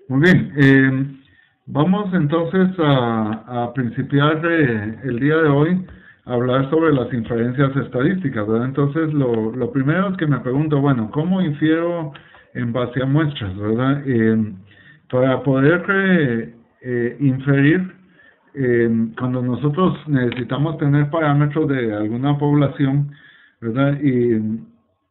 Muy bien, vamos entonces a principiar el día de hoy a hablar sobre las inferencias estadísticas, ¿verdad? Entonces, lo primero es que me pregunto, bueno, ¿cómo infiero en base a muestras, ¿verdad? Para poder inferir, cuando nosotros necesitamos tener parámetros de alguna población, ¿verdad? Y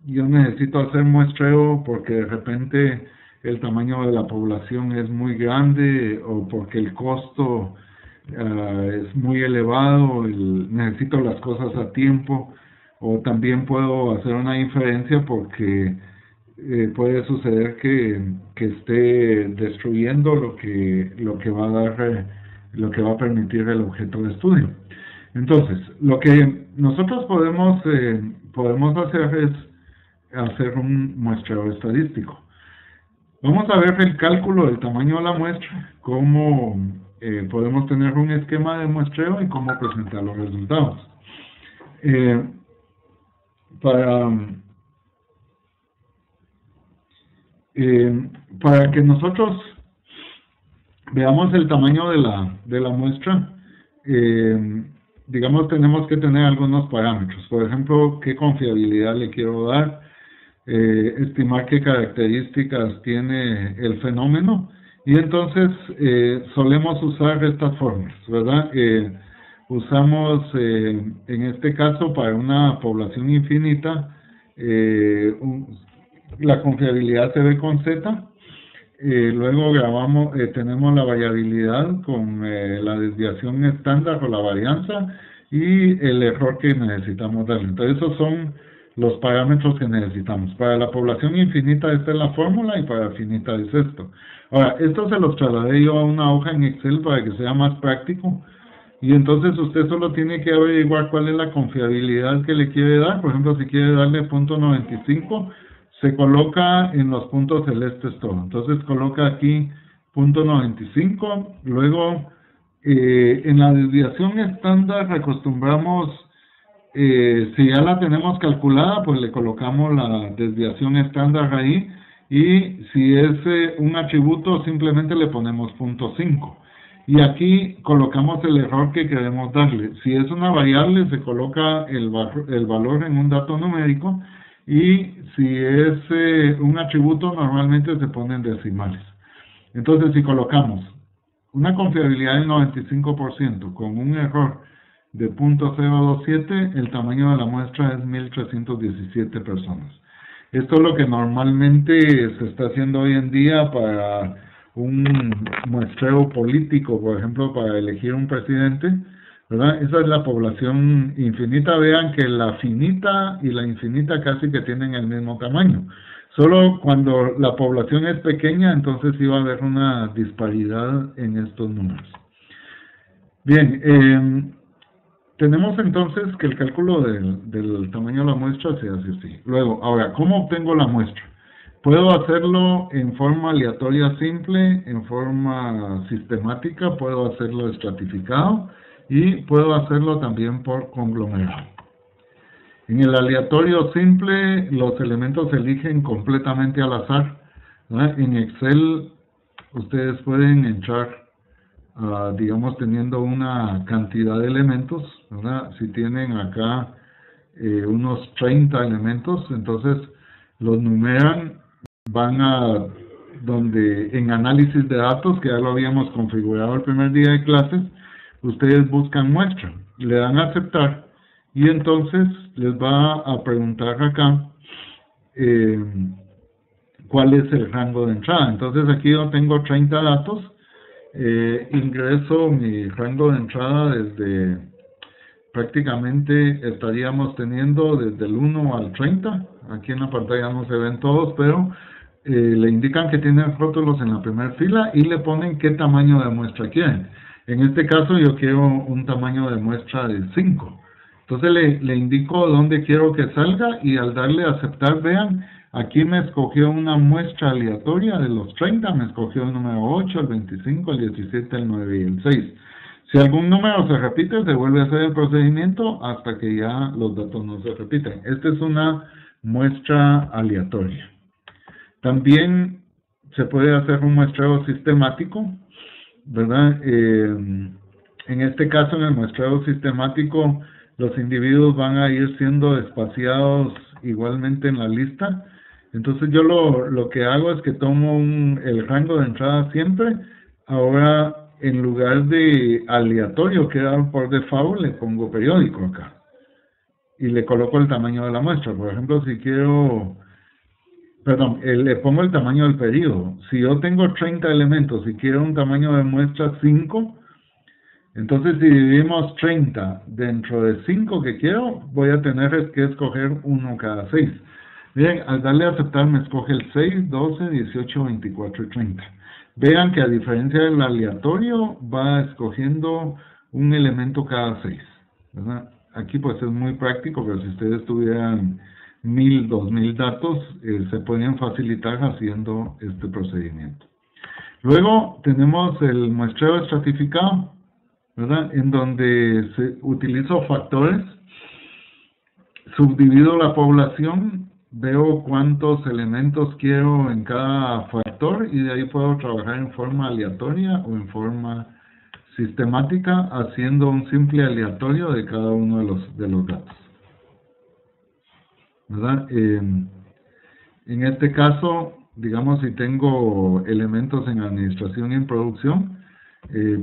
yo necesito hacer muestreo porque de repente el tamaño de la población es muy grande o porque el costo es muy elevado, necesito las cosas a tiempo, o también puedo hacer una inferencia porque puede suceder que esté destruyendo lo que va a dar, lo que va a permitir el objeto de estudio. Entonces, lo que nosotros podemos hacer es hacer un muestreo estadístico. Vamos a ver el cálculo del tamaño de la muestra, cómo podemos tener un esquema de muestreo y cómo presentar los resultados. Eh, para, para que nosotros veamos el tamaño de la muestra, digamos, tenemos que tener algunos parámetros. Por ejemplo, qué confiabilidad le quiero dar, estimar qué características tiene el fenómeno, y entonces solemos usar estas formas, ¿verdad? Usamos, en este caso, para una población infinita, la confiabilidad se ve con Z. Luego tenemos la variabilidad con la desviación estándar o la varianza y el error que necesitamos darle. Entonces esos son los parámetros que necesitamos. Para la población infinita esta es la fórmula y para finita es esto. Ahora, esto se los trasladé yo a una hoja en Excel para que sea más práctico. Y entonces usted solo tiene que averiguar cuál es la confiabilidad que le quiere dar. Por ejemplo, si quiere darle .95, se coloca en los puntos celestes todo. Entonces coloca aquí .95. Luego, en la desviación estándar acostumbramos, si ya la tenemos calculada, pues le colocamos la desviación estándar ahí. Y si es un atributo, simplemente le ponemos .5. Y aquí colocamos el error que queremos darle. Si es una variable, se coloca el valor en un dato numérico, y si es un atributo, normalmente se ponen decimales. Entonces, si colocamos una confiabilidad del 95% con un error de .027, el tamaño de la muestra es 1317 personas. Esto es lo que normalmente se está haciendo hoy en día para un muestreo político, por ejemplo, para elegir un presidente, ¿verdad? Esa es la población infinita. Vean que la finita y la infinita casi que tienen el mismo tamaño. Solo cuando la población es pequeña, entonces sí va a haber una disparidad en estos números. Bien, tenemos entonces que el cálculo del tamaño de la muestra se hace así. Luego, ahora, ¿cómo obtengo la muestra? Puedo hacerlo en forma aleatoria simple, en forma sistemática, puedo hacerlo estratificado y puedo hacerlo también por conglomerado. En el aleatorio simple, los elementos se eligen completamente al azar, ¿verdad? En Excel, ustedes pueden entrar, digamos, teniendo una cantidad de elementos, ¿verdad? Si tienen acá unos 30 elementos, entonces los numeran, van a donde en análisis de datos, que ya lo habíamos configurado el primer día de clases, ustedes buscan muestra, le dan a aceptar, y entonces les va a preguntar acá cuál es el rango de entrada. Entonces aquí yo tengo 30 datos, ingreso mi rango de entrada desde, prácticamente estaríamos teniendo desde el 1 al 30, aquí en la pantalla no se ven todos, pero le indican que tienen rótulos en la primera fila y le ponen qué tamaño de muestra quieren. En este caso yo quiero un tamaño de muestra de 5. Entonces le indico dónde quiero que salga, y al darle a aceptar, vean, aquí me escogió una muestra aleatoria de los 30, me escogió el número 8, el 25, el 17, el 9 y el 6. Si algún número se repite, se vuelve a hacer el procedimiento hasta que ya los datos no se repiten. Esta es una muestra aleatoria. También se puede hacer un muestreo sistemático, ¿verdad? En este caso, en el muestreo sistemático, los individuos van a ir siendo espaciados igualmente en la lista. Entonces yo lo que hago es que tomo el rango de entrada siempre. Ahora, en lugar de aleatorio, que era por default, le pongo periódico acá. Y le coloco el tamaño de la muestra. Por ejemplo, si quiero... Perdón, le pongo el tamaño del periodo. Si yo tengo 30 elementos y quiero un tamaño de muestra 5, entonces si dividimos 30 dentro de 5 que quiero, voy a tener que escoger uno cada 6. Miren, al darle a aceptar me escoge el 6, 12, 18, 24 y 30. Vean que a diferencia del aleatorio, va escogiendo un elemento cada 6, ¿verdad? Aquí pues es muy práctico, pero si ustedes tuvieran 1000, 2000 datos, se pueden facilitar haciendo este procedimiento. Luego tenemos el muestreo estratificado, ¿verdad? En donde utilizo factores, subdivido la población, veo cuántos elementos quiero en cada factor y de ahí puedo trabajar en forma aleatoria o en forma sistemática haciendo un simple aleatorio de cada uno de los datos, ¿verdad? En este caso, digamos, si tengo elementos en administración y en producción,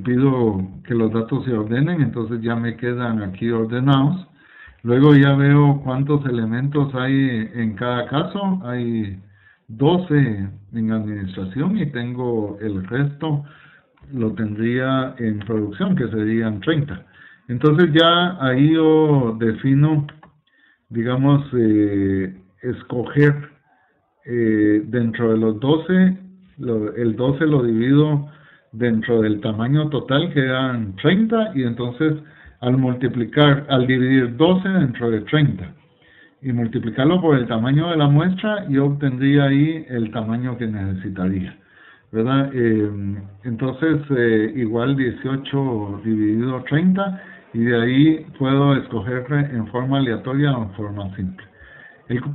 pido que los datos se ordenen, entonces ya me quedan aquí ordenados. Luego ya veo cuántos elementos hay en cada caso. Hay 12 en administración y tengo el resto, lo tendría en producción, que serían 30. Entonces ya ahí yo defino, digamos, escoger dentro de los 12, el 12 lo divido dentro del tamaño total, que eran 30, y entonces al dividir 12 dentro de 30 y multiplicarlo por el tamaño de la muestra, yo obtendría ahí el tamaño que necesitaría, ¿verdad? Entonces, igual 18 dividido 30, y de ahí puedo escoger en forma aleatoria o en forma simple.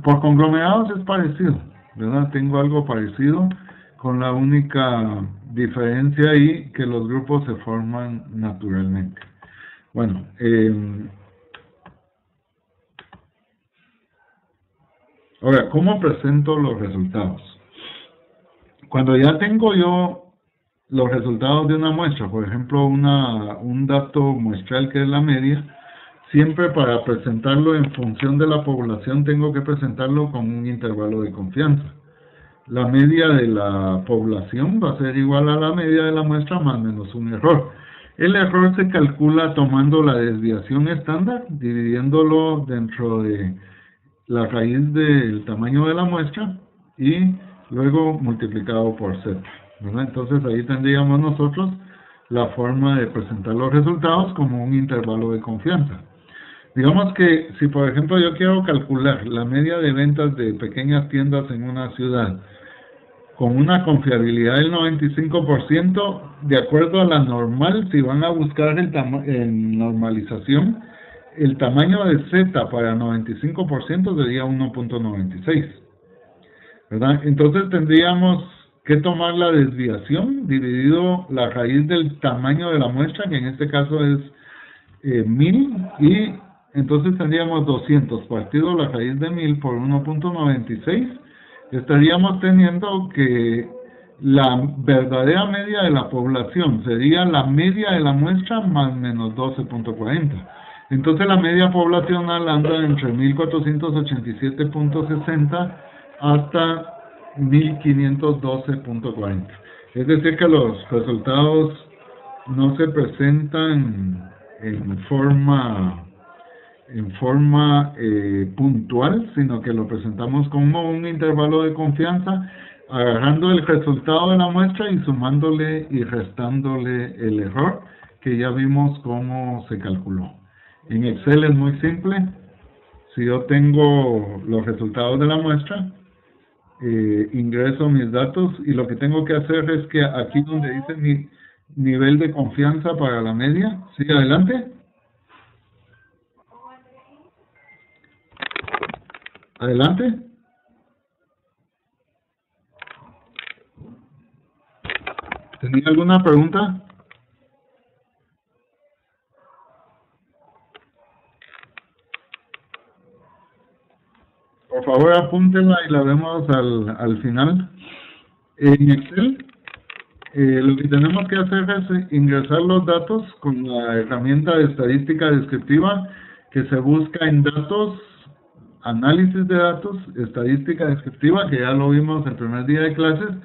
Por conglomerados es parecido, ¿verdad? Tengo algo parecido, con la única diferencia ahí que los grupos se forman naturalmente. Bueno, ahora, ¿cómo presento los resultados? Cuando ya tengo yo los resultados de una muestra, por ejemplo, un dato muestral que es la media, siempre para presentarlo en función de la población tengo que presentarlo con un intervalo de confianza. La media de la población va a ser igual a la media de la muestra más menos un error. El error se calcula tomando la desviación estándar, dividiéndolo dentro de la raíz del tamaño de la muestra y luego multiplicado por z, ¿verdad? Entonces ahí tendríamos nosotros la forma de presentar los resultados como un intervalo de confianza. Digamos que si por ejemplo yo quiero calcular la media de ventas de pequeñas tiendas en una ciudad con una confiabilidad del 95%, de acuerdo a la normal, si van a buscar en normalización, el tamaño de Z para 95% sería 1.96, ¿verdad? Entonces tendríamos que tomar la desviación dividido la raíz del tamaño de la muestra, que en este caso es 1000, y entonces tendríamos 200 partido la raíz de 1000 por 1.96, estaríamos teniendo que la verdadera media de la población sería la media de la muestra más menos 12.40. Entonces la media poblacional anda entre 1487.60 hasta 1512.40. Es decir que los resultados no se presentan en forma puntual, sino que lo presentamos como un intervalo de confianza, agarrando el resultado de la muestra y sumándole y restándole el error, que ya vimos cómo se calculó. En Excel es muy simple. Si yo tengo los resultados de la muestra, ingreso mis datos y lo que tengo que hacer es que aquí donde dice mi nivel de confianza para la media, sigue adelante. Adelante. ¿Tenía alguna pregunta? Por favor, apúntenla y la vemos al final. En Excel, lo que tenemos que hacer es ingresar los datos con la herramienta de estadística descriptiva que se busca en datos, análisis de datos, estadística descriptiva, que ya lo vimos el primer día de clases.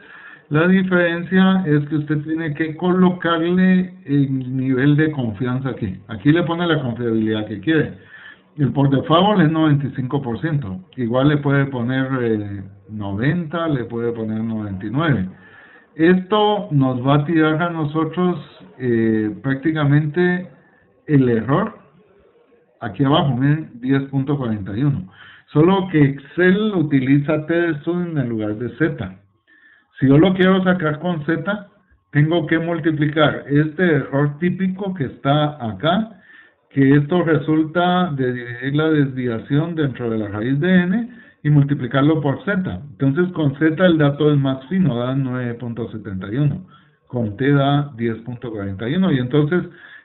La diferencia es que usted tiene que colocarle el nivel de confianza aquí. Aquí le pone la confiabilidad que quiere. El por default es 95%. Igual le puede poner 90, le puede poner 99. Esto nos va a tirar a nosotros prácticamente el error aquí abajo, miren, 10.41. Solo que Excel utiliza TSUD en lugar de Z. Si yo lo quiero sacar con Z, tengo que multiplicar este error típico que está acá, que esto resulta de dividir la desviación dentro de la raíz de n y multiplicarlo por z. Entonces con z el dato es más fino, da 9.71. Con t da 10.41. Y entonces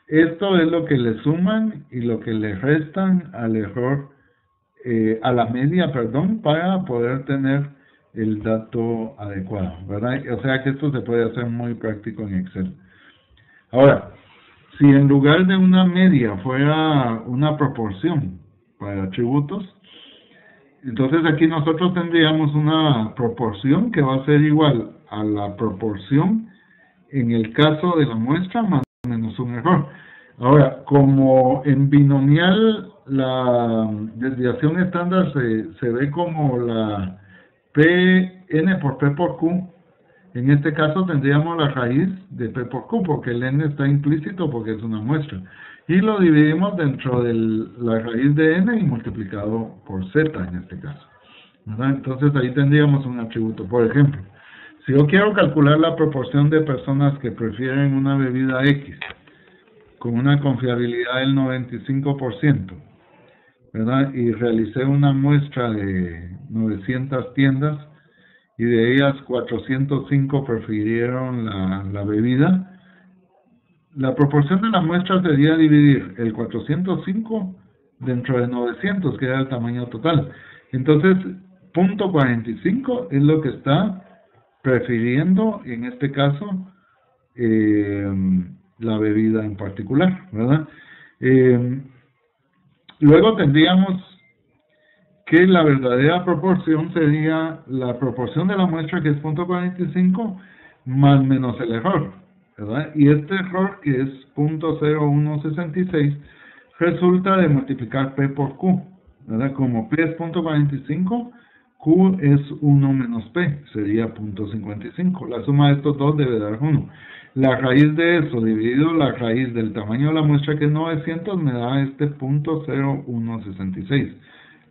esto es lo que le suman y lo que le restan al error, a la media, perdón, para poder tener el dato adecuado, ¿verdad? O sea que esto se puede hacer muy práctico en Excel. Ahora, si en lugar de una media fuera una proporción para atributos, entonces aquí nosotros tendríamos una proporción que va a ser igual a la proporción en el caso de la muestra más o menos un error. Ahora, como en binomial la desviación estándar se ve como la N por P por Q, en este caso tendríamos la raíz de P por Q, porque el N está implícito porque es una muestra. Y lo dividimos dentro de la raíz de N y multiplicado por Z en este caso, ¿verdad? Entonces ahí tendríamos un atributo. Por ejemplo, si yo quiero calcular la proporción de personas que prefieren una bebida X con una confiabilidad del 95%, ¿verdad? Y realicé una muestra de 900 tiendas, y de ellas 405 prefirieron la bebida, la proporción de la muestra sería dividir el 405 dentro de 900, que era el tamaño total. Entonces, 0.45 es lo que está prefiriendo, en este caso, la bebida en particular, ¿verdad? Luego tendríamos que la verdadera proporción sería la proporción de la muestra, que es 0.45, más menos el error, ¿verdad? Y este error, que es 0.0166, resulta de multiplicar P por Q, ¿verdad? Como P es 0.45, Q es 1 menos P, sería 0.55. La suma de estos dos debe dar 1. La raíz de eso, dividido la raíz del tamaño de la muestra, que es 900, me da este 0.0166.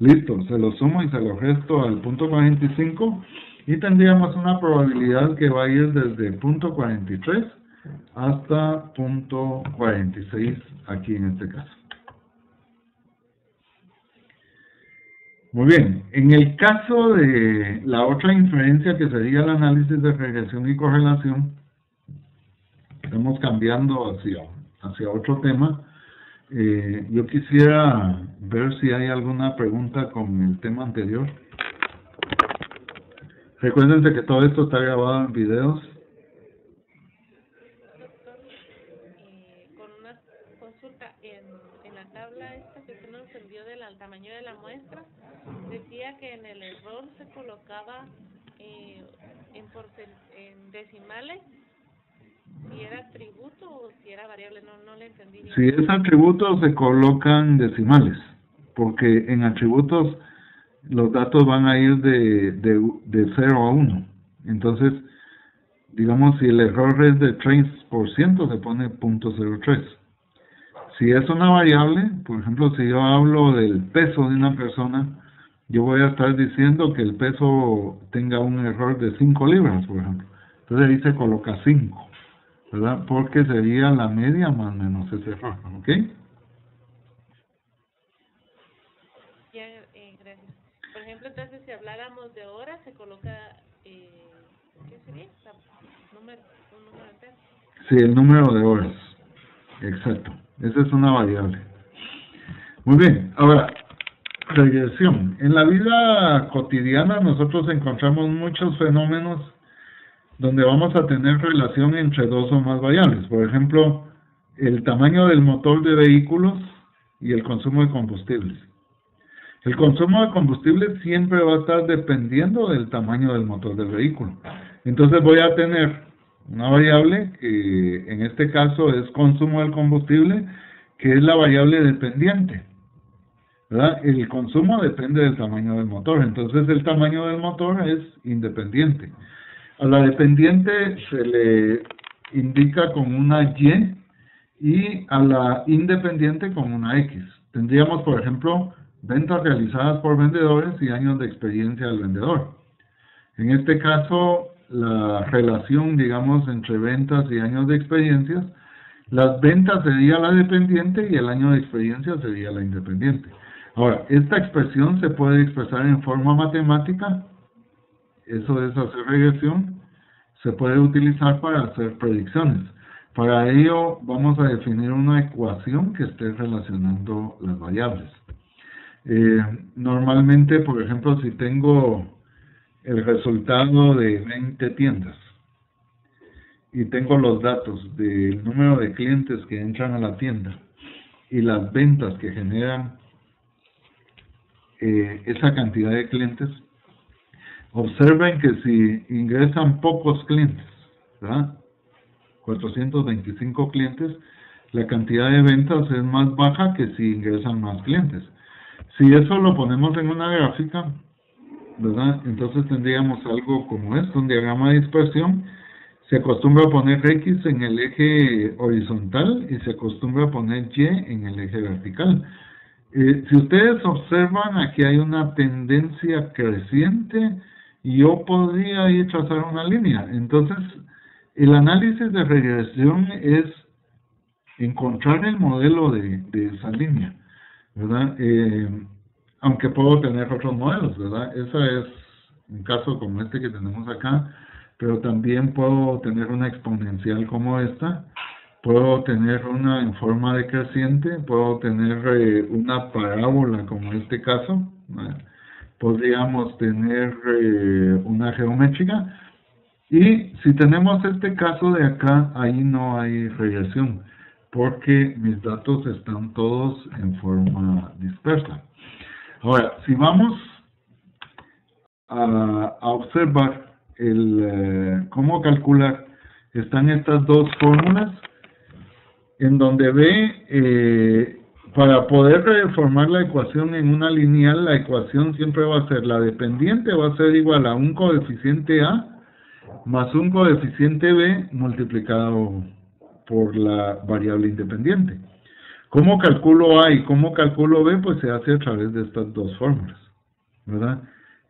Listo, se lo sumo y se lo resto al 0.45 y tendríamos una probabilidad que va a ir desde 0.43 hasta 0.46 aquí en este caso. Muy bien, en el caso de la otra inferencia, que sería el análisis de regresión y correlación, estamos cambiando hacia otro tema. Yo quisiera ver si hay alguna pregunta con el tema anterior. Recuérdense que todo esto está grabado en videos. Doctor, con una consulta en la tabla esta que usted nos envió del tamaño de la muestra, decía que en el error se colocaba en decimales, si era atributo o si era variable, no le entendí bien. Si es atributo, se colocan decimales, porque en atributos los datos van a ir de 0 a 1. Entonces, digamos, si el error es de 3%, se pone 0.03. Si es una variable, por ejemplo, si yo hablo del peso de una persona, yo voy a estar diciendo que el peso tenga un error de 5 libras, por ejemplo. Entonces ahí se coloca 5, ¿verdad? Porque sería la media más menos ese error, ¿ok? Ya, gracias. Por ejemplo, entonces, si habláramos de horas, se coloca ¿qué sería? Un número entero. Sí, el número de horas. Exacto. Esa es una variable. Muy bien. Ahora, regresión. En la vida cotidiana nosotros encontramos muchos fenómenos donde vamos a tener relación entre dos o más variables. Por ejemplo, el tamaño del motor de vehículos y el consumo de combustibles. El consumo de combustible siempre va a estar dependiendo del tamaño del motor del vehículo. Entonces voy a tener una variable que en este caso es consumo del combustible, que es la variable dependiente, ¿verdad? El consumo depende del tamaño del motor, entonces el tamaño del motor es independiente. A la dependiente se le indica con una Y a la independiente con una X. Tendríamos, por ejemplo, ventas realizadas por vendedores y años de experiencia del vendedor. En este caso, la relación, digamos, entre ventas y años de experiencias, las ventas sería la dependiente y el año de experiencia sería la independiente. Ahora, esta expresión se puede expresar en forma matemática, eso es hacer regresión, se puede utilizar para hacer predicciones. Para ello vamos a definir una ecuación que esté relacionando las variables. Normalmente, por ejemplo, si tengo el resultado de 20 tiendas y tengo los datos del número de clientes que entran a la tienda y las ventas que generan esa cantidad de clientes, observen que si ingresan pocos clientes, ¿verdad? 425 clientes, la cantidad de ventas es más baja que si ingresan más clientes. Si eso lo ponemos en una gráfica, ¿verdad? Entonces tendríamos algo como esto, un diagrama de dispersión. Se acostumbra a poner X en el eje horizontal y se acostumbra a poner Y en el eje vertical. Si ustedes observan, aquí hay una tendencia creciente y yo podría ir trazar una línea. Entonces, el análisis de regresión es encontrar el modelo de esa línea, ¿verdad? Aunque puedo tener otros modelos, ¿verdad? Ese es un caso como este que tenemos acá, pero también puedo tener una exponencial como esta, puedo tener una en forma decreciente, puedo tener una parábola como este caso, ¿verdad? Podríamos tener una geométrica. Y si tenemos este caso de acá, ahí no hay regresión, porque mis datos están todos en forma dispersa. Ahora, si vamos a observar cómo calcular, están estas dos fórmulas, en donde ve, para poder formar la ecuación en una lineal, la ecuación siempre va a ser, la dependiente va a ser igual a un coeficiente A más un coeficiente B multiplicado por la variable independiente. ¿Cómo calculo A y cómo calculo B? Pues se hace a través de estas dos fórmulas, ¿verdad?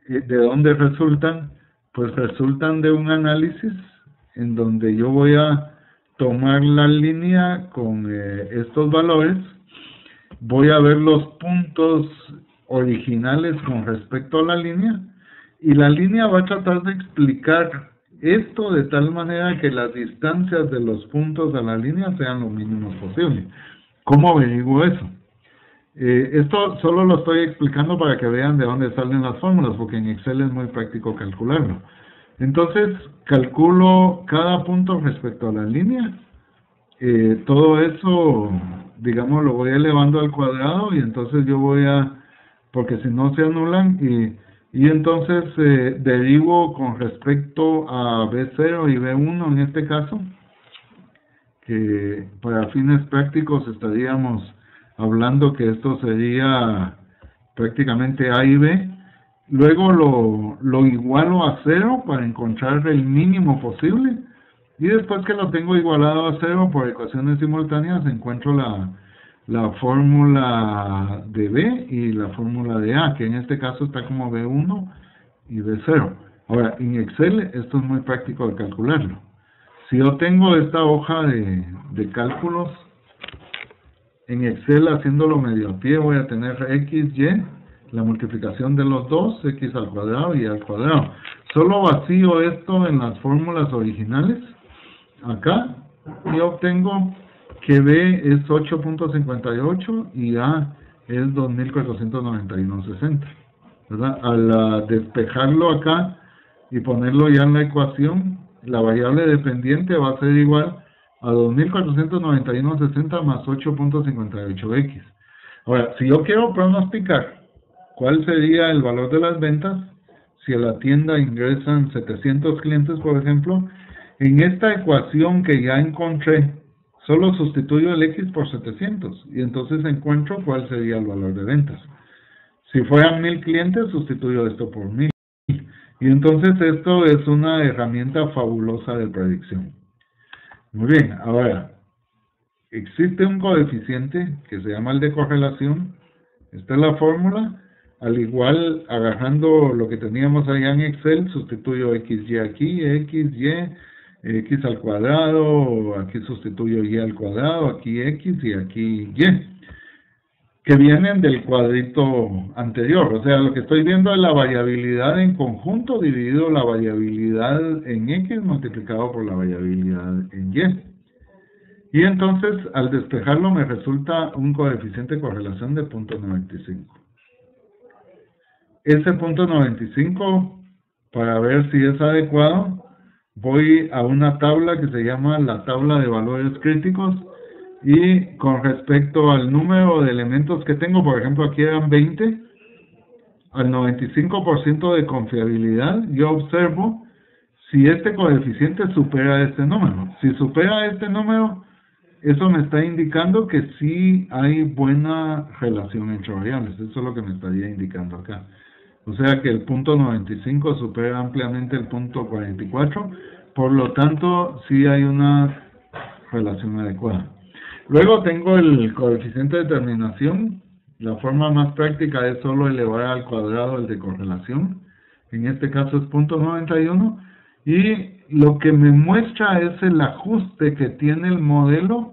¿De dónde resultan? Pues resultan de un análisis en donde yo voy a tomar la línea con estos valores, voy a ver los puntos originales con respecto a la línea, y la línea va a tratar de explicar esto de tal manera que las distancias de los puntos a la línea sean lo mínimos posible. ¿Cómo averiguo eso? Esto solo lo estoy explicando para que vean de dónde salen las fórmulas, porque en Excel es muy práctico calcularlo. Entonces, calculo cada punto respecto a la línea. Todo eso, digamos, lo voy elevando al cuadrado y entonces yo voy porque si no se anulan, y entonces derivo con respecto a B0 y B1 en este caso, que para fines prácticos estaríamos hablando que esto sería prácticamente A y B. Luego lo igualo a 0 para encontrar el mínimo posible, y después que lo tengo igualado a 0 por ecuaciones simultáneas encuentro la fórmula de B y la fórmula de A, que en este caso está como B1 y B0. Ahora, en Excel esto es muy práctico de calcularlo. Si yo tengo esta hoja de cálculos, en Excel haciéndolo medio a pie voy a tener X, Y, la multiplicación de los dos, x al cuadrado y al cuadrado. Solo vacío esto en las fórmulas originales, acá, y obtengo que B es 8.58 y A es 2.491.60, ¿verdad? Al despejarlo acá y ponerlo ya en la ecuación, la variable dependiente va a ser igual a 2.491.60 más 8.58x. Ahora, si yo quiero pronosticar cuál sería el valor de las ventas, si a la tienda ingresan 700 clientes, por ejemplo, en esta ecuación que ya encontré, solo sustituyo el X por 700 y entonces encuentro cuál sería el valor de ventas. Si fueran 1000 clientes, sustituyo esto por 1000. Y entonces esto es una herramienta fabulosa de predicción. Muy bien, ahora, existe un coeficiente que se llama el de correlación. Esta es la fórmula. Al igual, agarrando lo que teníamos allá en Excel, sustituyo XY aquí, XY, X al cuadrado, aquí sustituyo Y al cuadrado, aquí X y aquí Y, que vienen del cuadrito anterior. O sea, lo que estoy viendo es la variabilidad en conjunto dividido la variabilidad en X multiplicado por la variabilidad en Y. Y entonces, al despejarlo, me resulta un coeficiente de correlación de 0.95. Ese 0.95, para ver si es adecuado, voy a una tabla que se llama la tabla de valores críticos, y con respecto al número de elementos que tengo, por ejemplo, aquí eran 20, al 95% de confiabilidad, yo observo si este coeficiente supera este número. Si supera este número, eso me está indicando que sí hay buena relación entre variables. Eso es lo que me estaría indicando acá. O sea que el 0.95 supera ampliamente el 0.44, por lo tanto sí hay una relación adecuada. Luego tengo el coeficiente de terminación. La forma más práctica es solo elevar al cuadrado el de correlación. En este caso es 0.91. Y lo que me muestra es el ajuste que tiene el modelo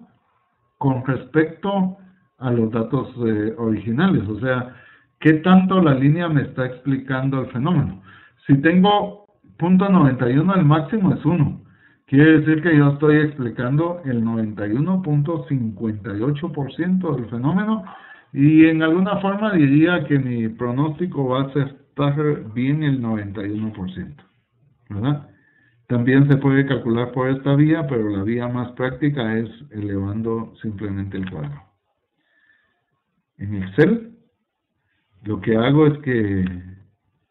con respecto a los datos originales. O sea, ¿qué tanto la línea me está explicando el fenómeno? Si tengo 0.91, el máximo es 1. Quiere decir que yo estoy explicando el 91.58% del fenómeno, y en alguna forma diría que mi pronóstico va a estar bien el 91%, ¿verdad? También se puede calcular por esta vía, pero la vía más práctica es elevando simplemente el cuadro. En Excel, lo que hago es que,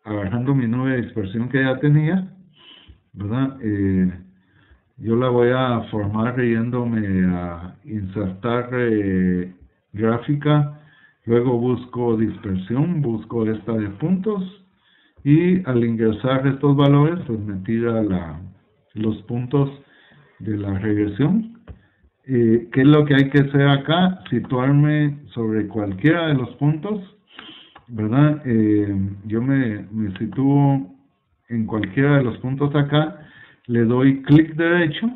agarrando mi nube de dispersión que ya tenía, ¿verdad? Yo la voy a formar yéndome a insertar gráfica, luego busco dispersión, busco esta de puntos, y al ingresar estos valores, pues me tira los puntos de la regresión. ¿Qué es lo que hay que hacer acá? Situarme sobre cualquiera de los puntos, ¿verdad? Yo me sitúo en cualquiera de los puntos acá, le doy clic derecho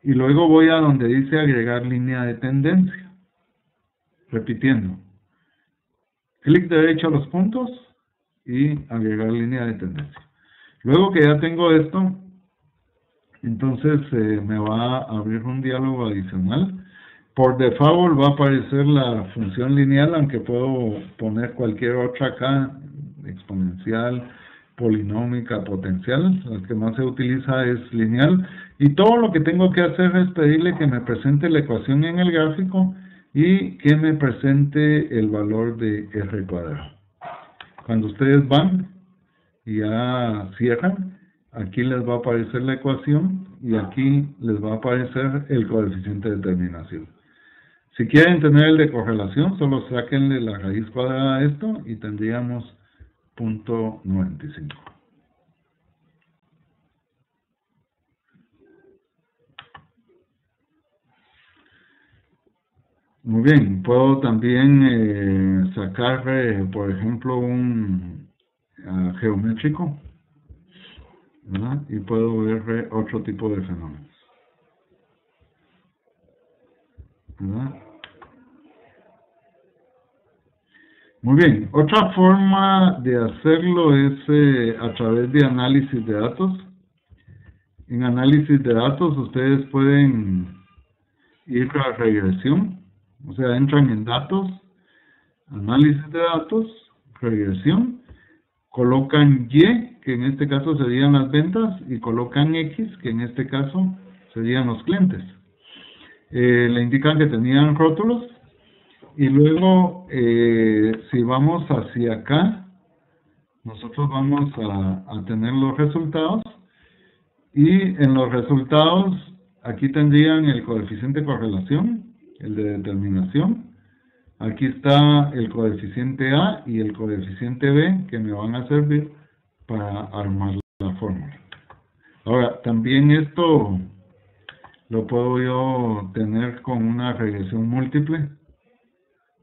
y luego voy a donde dice agregar línea de tendencia, repitiendo, clic derecho a los puntos y agregar línea de tendencia. Luego que ya tengo esto, entonces me va a abrir un diálogo adicional. Por default va a aparecer la función lineal, aunque puedo poner cualquier otra acá, exponencial, polinómica, potencial. La que más se utiliza es lineal, y todo lo que tengo que hacer es pedirle que me presente la ecuación en el gráfico y que me presente el valor de R cuadrado. Cuando ustedes van y ya cierran, aquí les va a aparecer la ecuación y aquí les va a aparecer el coeficiente de terminación. Si quieren tener el de correlación, solo sáquenle la raíz cuadrada a esto y tendríamos 0.95. Muy bien, puedo también sacar, por ejemplo, un geométrico, ¿verdad? Y puedo ver otro tipo de fenómenos, ¿verdad? Muy bien, otra forma de hacerlo es a través de análisis de datos. En análisis de datos ustedes pueden ir a regresión, o sea, entran en datos, análisis de datos, regresión, colocan Y, que en este caso serían las ventas, y colocan X, que en este caso serían los clientes. Le indican que tenían rótulos, y luego si vamos hacia acá, nosotros vamos a tener los resultados, y en los resultados aquí tendrían el coeficiente de correlación, el de determinación. Aquí está el coeficiente A y el coeficiente B que me van a servir para armar la fórmula. Ahora, también esto lo puedo yo tener con una regresión múltiple.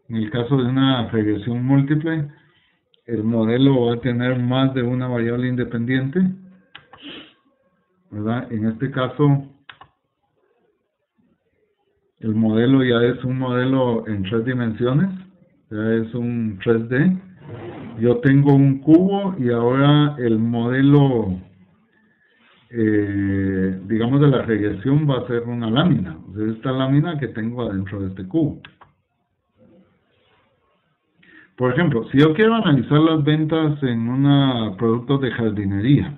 En el caso de una regresión múltiple, el modelo va a tener más de una variable independiente, ¿verdad? En este caso, el modelo ya es un modelo en 3 dimensiones, ya es un 3D. Yo tengo un cubo y ahora el modelo, digamos, de la regresión va a ser una lámina. O sea, esta lámina que tengo adentro de este cubo. Por ejemplo, si yo quiero analizar las ventas en un producto de jardinería,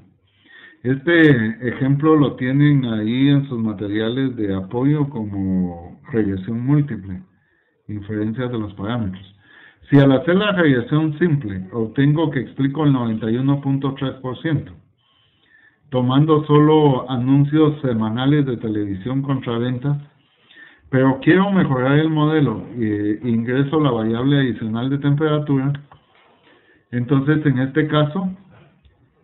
este ejemplo lo tienen ahí en sus materiales de apoyo como regresión múltiple, inferencias de los parámetros. Si al hacer la regresión simple obtengo que explico el 91.3%, tomando solo anuncios semanales de televisión contra ventas, pero quiero mejorar el modelo e ingreso la variable adicional de temperatura, entonces en este caso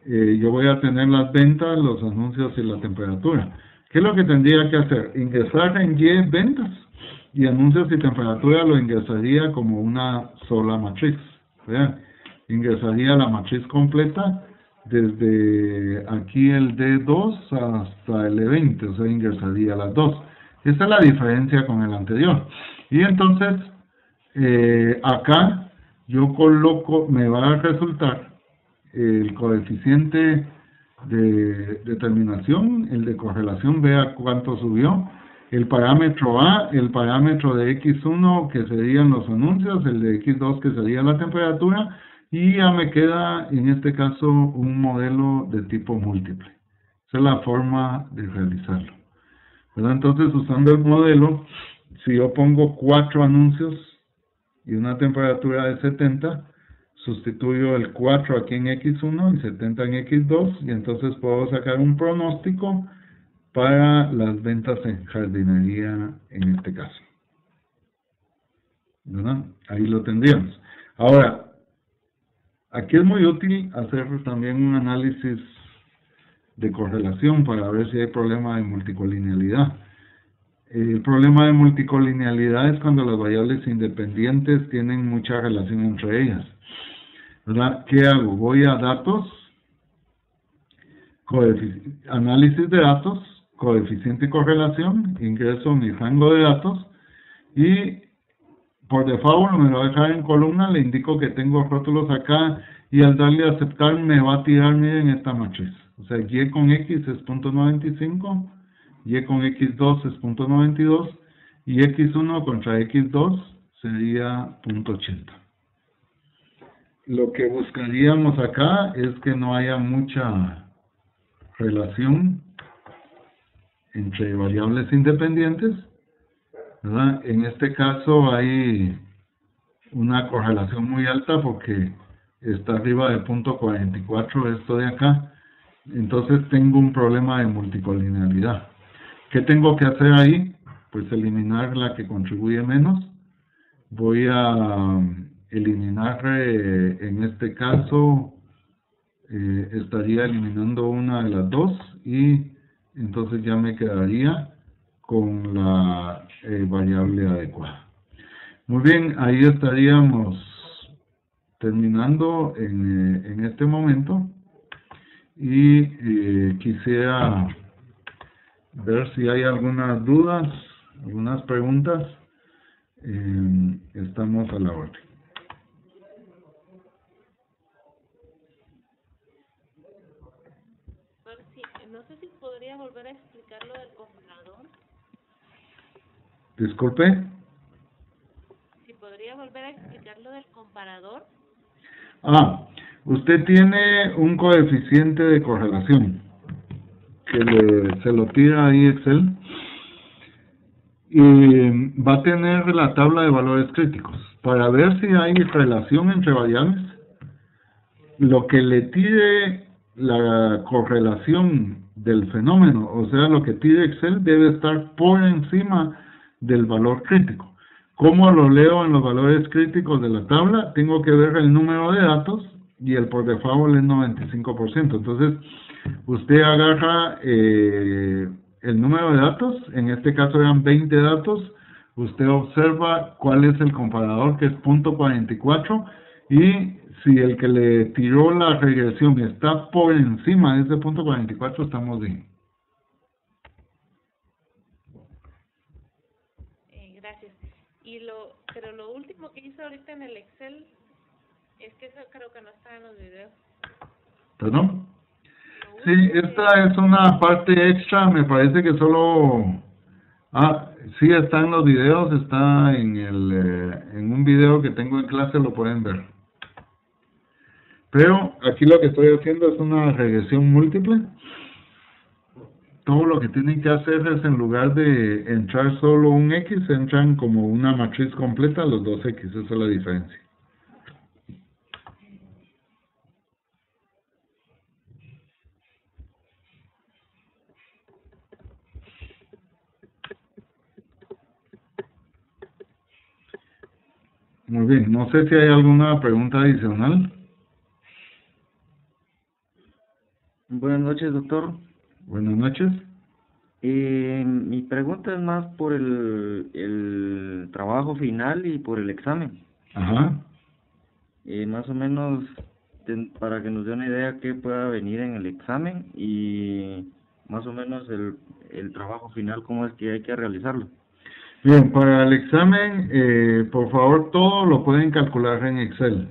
yo voy a tener las ventas, los anuncios y la temperatura. ¿Qué es lo que tendría que hacer? Ingresar en Y ventas y anuncios y temperatura lo ingresaría como una sola matriz. Vean, ingresaría la matriz completa desde aquí el D2 hasta el E20, o sea, ingresaría las dos. Esa es la diferencia con el anterior. Y entonces, acá yo coloco, me va a resultar el coeficiente de determinación, el de correlación, vea cuánto subió, el parámetro A, el parámetro de X1 que serían los anuncios, el de X2 que sería la temperatura, y ya me queda en este caso un modelo de tipo múltiple. Esa es la forma de realizarlo, ¿verdad? Entonces, usando el modelo, si yo pongo 4 anuncios y una temperatura de 70, sustituyo el 4 aquí en X1 y 70 en X2, y entonces puedo sacar un pronóstico para las ventas en jardinería en este caso, ¿verdad? Ahí lo tendríamos. Ahora, aquí es muy útil hacer también un análisis de correlación para ver si hay problema de multicolinealidad. El problema de multicolinealidad es cuando las variables independientes tienen mucha relación entre ellas, ¿verdad? ¿Qué hago? Voy a datos, análisis de datos, coeficiente y correlación, ingreso mi rango de datos y por default me lo va a dejar en columna, le indico que tengo rótulos acá y al darle a aceptar me va a tirar, miren, esta matriz. O sea, Y con X es 0.95, Y con X2 es 0.92 y X1 contra X2 sería 0.80. Lo que buscaríamos acá es que no haya mucha relación entre variables independientes, ¿verdad? En este caso hay una correlación muy alta porque está arriba de 0.44 esto de acá, entonces tengo un problema de multicolinealidad. ¿Qué tengo que hacer ahí? Pues eliminar la que contribuye menos. Voy a eliminar, en este caso, estaría eliminando una de las dos y entonces ya me quedaría con la variable adecuada. Muy bien, ahí estaríamos terminando en este momento y quisiera ver si hay algunas dudas, algunas preguntas. Estamos a la orden. No sé si podría volver a explicar lo del comparador. Disculpe. Si podría volver a explicar lo del comparador. Usted tiene un coeficiente de correlación que se lo tira ahí Excel y va a tener la tabla de valores críticos para ver si hay relación entre variables. Lo que le tire la correlación del fenómeno, o sea, lo que tire Excel debe estar por encima del valor crítico. ¿Cómo lo leo en los valores críticos de la tabla? Tengo que ver el número de datos y el por default es 95%. Entonces, usted agarra el número de datos, en este caso eran 20 datos, usted observa cuál es el comparador, que es .44, y si el que le tiró la regresión está por encima de ese .44, estamos bien. Gracias. Pero lo último que hice ahorita en el Excel, es que eso creo que no está en los videos. ¿Perdón? Sí, esta es una parte extra, me parece que solo... sí está en los videos, está en un video que tengo en clase, lo pueden ver. Pero aquí lo que estoy haciendo es una regresión múltiple. Todo lo que tienen que hacer es, en lugar de entrar solo un X, entran como una matriz completa los dos X, esa es la diferencia. Muy bien, no sé si hay alguna pregunta adicional. Buenas noches, doctor. Buenas noches. Mi pregunta es más por el trabajo final y por el examen. Ajá. Más o menos para que nos dé una idea qué pueda venir en el examen y más o menos el trabajo final, cómo es que hay que realizarlo. Bien, para el examen, por favor, todo lo pueden calcular en Excel.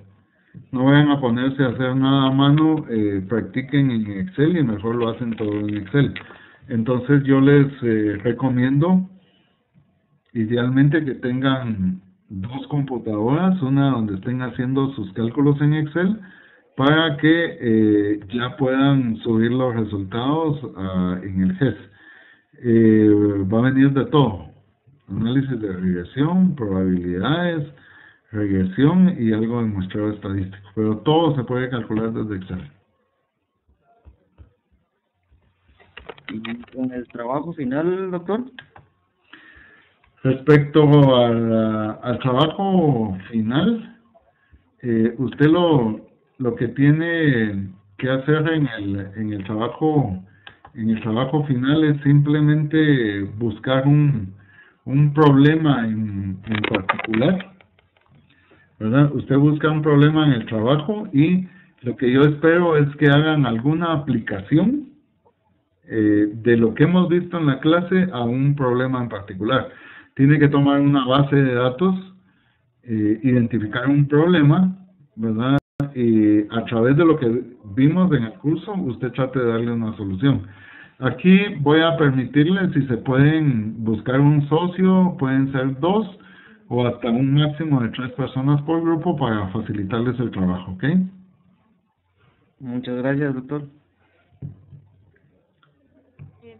No vayan a ponerse a hacer nada a mano, practiquen en Excel y mejor lo hacen todo en Excel. Entonces yo les recomiendo idealmente que tengan dos computadoras, una donde estén haciendo sus cálculos en Excel, para que ya puedan subir los resultados en el GES. Va a venir de todo: análisis de regresión, probabilidades, regresión y algo de muestreo estadístico, pero todo se puede calcular desde Excel. ¿Y con el trabajo final, doctor? Respecto al trabajo final, usted lo que tiene que hacer en el trabajo final es simplemente buscar un problema en particular, ¿verdad? Usted busca un problema en el trabajo y lo que yo espero es que hagan alguna aplicación de lo que hemos visto en la clase a un problema en particular. Tiene que tomar una base de datos, identificar un problema, ¿verdad? Y a través de lo que vimos en el curso, usted trate de darle una solución. Aquí voy a permitirles, si se pueden buscar un socio, pueden ser 2 o hasta un máximo de 3 personas por grupo para facilitarles el trabajo, ¿ok? Muchas gracias, doctor.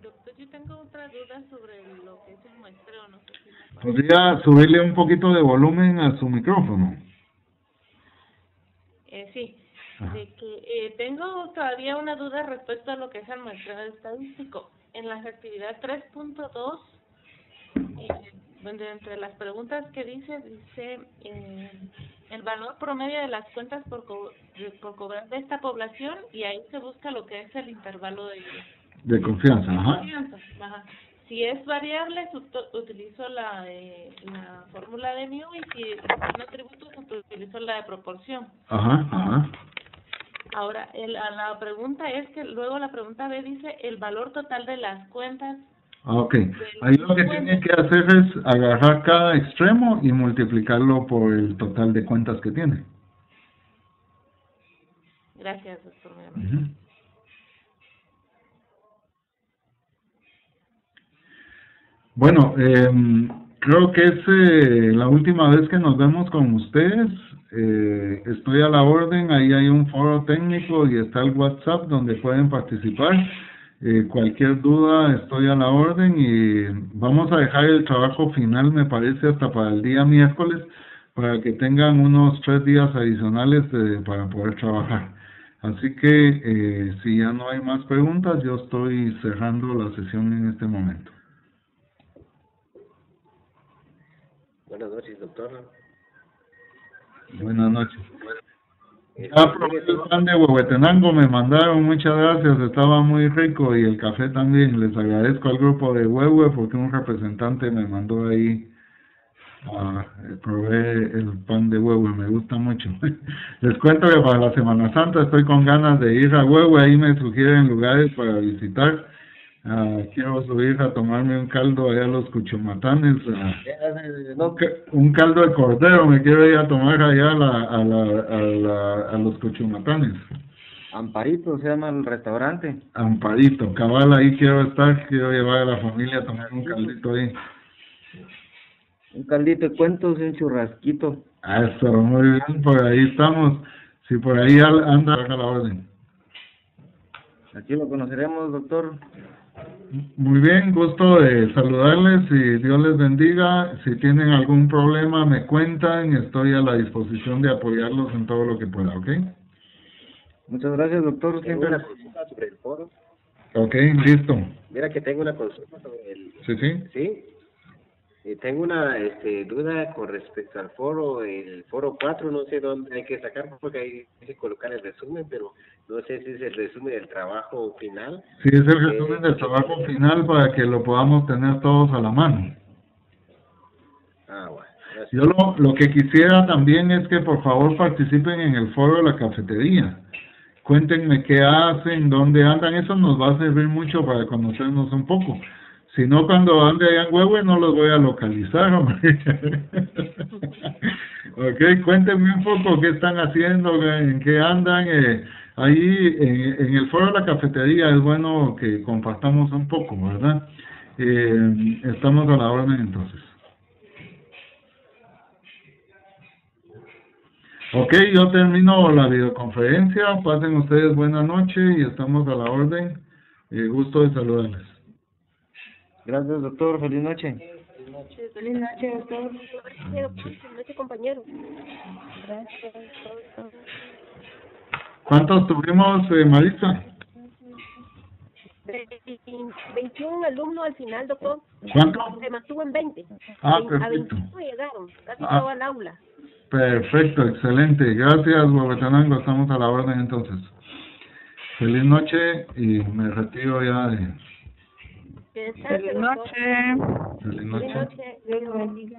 Doctor, yo tengo otra duda sobre lo que es el muestreo, no sé si me ¿Podría subirle un poquito de volumen a su micrófono? Sí, de que tengo todavía una duda respecto a lo que es el muestreo estadístico. En la actividad 3.2, donde entre las preguntas que dice el valor promedio de las cuentas por cobrar de esta población, y ahí se busca lo que es el intervalo de confianza. Ajá. Ajá. Si es variable, utilizo la fórmula de mu, y si son atributos, utilizo la de proporción. Ajá. Ahora, la pregunta es que luego la pregunta B dice el valor total de las cuentas. Ok. Ahí lo que tiene que hacer es agarrar cada extremo y multiplicarlo por el total de cuentas que tiene. Gracias, doctor. Bueno, creo que es la última vez que nos vemos con ustedes. Estoy a la orden, ahí hay un foro técnico y está el WhatsApp donde pueden participar. Cualquier duda, estoy a la orden y vamos a dejar el trabajo final, me parece, hasta para el día miércoles, para que tengan unos 3 días adicionales para poder trabajar. Así que si ya no hay más preguntas, yo estoy cerrando la sesión en este momento. Buenas noches, doctor. Buenas noches. Ya probé el pan de Huehuetenango, me mandaron, muchas gracias, estaba muy rico y el café también. Les agradezco al grupo de Huehue porque un representante me mandó ahí a probé el pan de Huehue, me gusta mucho. Les cuento que para la Semana Santa estoy con ganas de ir a Huehue, ahí me sugieren lugares para visitar. Quiero subir a tomarme un caldo allá a los Cuchumatanes, un caldo de cordero me quiero ir a tomar allá a los Cuchumatanes. Amparito se llama el restaurante. Amparito, cabal, ahí quiero estar, quiero llevar a la familia a tomar un caldito ahí. Un caldito de cuentos y un churrasquito. Eso, muy bien, por ahí estamos. Si por ahí anda, haga la orden. Aquí lo conoceremos, doctor. Muy bien, gusto de saludarles y Dios les bendiga. Si tienen algún problema me cuentan, estoy a la disposición de apoyarlos en todo lo que pueda, ¿ok? Muchas gracias, doctor. Tengo una consulta sobre el foro. Ok, listo. Mira que tengo una consulta sobre el... Sí. Sí. Tengo una duda con respecto al foro, el foro 4, no sé dónde hay que sacar, porque ahí hay que colocar el resumen, pero no sé si es el resumen del trabajo final. Sí, es el resumen del trabajo final para que lo podamos tener todos a la mano. Bueno. Gracias. Yo lo que quisiera también es que por favor participen en el foro de la cafetería. Cuéntenme qué hacen, dónde andan, eso nos va a servir mucho para conocernos un poco. Si no, cuando ande allá en Huehue no los voy a localizar, hombre. Ok, cuéntenme un poco qué están haciendo, en qué andan. Ahí en el foro de la cafetería es bueno que compartamos un poco, ¿verdad? Estamos a la orden entonces. Ok, yo termino la videoconferencia. Pasen ustedes buena noche y estamos a la orden. Gusto de saludarles. Gracias, doctor. Feliz noche. Feliz noche, doctor. Feliz noche, compañero. Gracias. ¿Cuántos tuvimos, Marisa? 21 alumnos al final, doctor. ¿Cuánto? Se mantuvo en 20. Ah, A perfecto. 21 llegaron, casi todo el aula. Perfecto, excelente. Gracias, Huehuetenango. Estamos a la orden entonces. Feliz noche y me retiro ya de... Feliz noche. Feliz noche. Dios lo bendiga.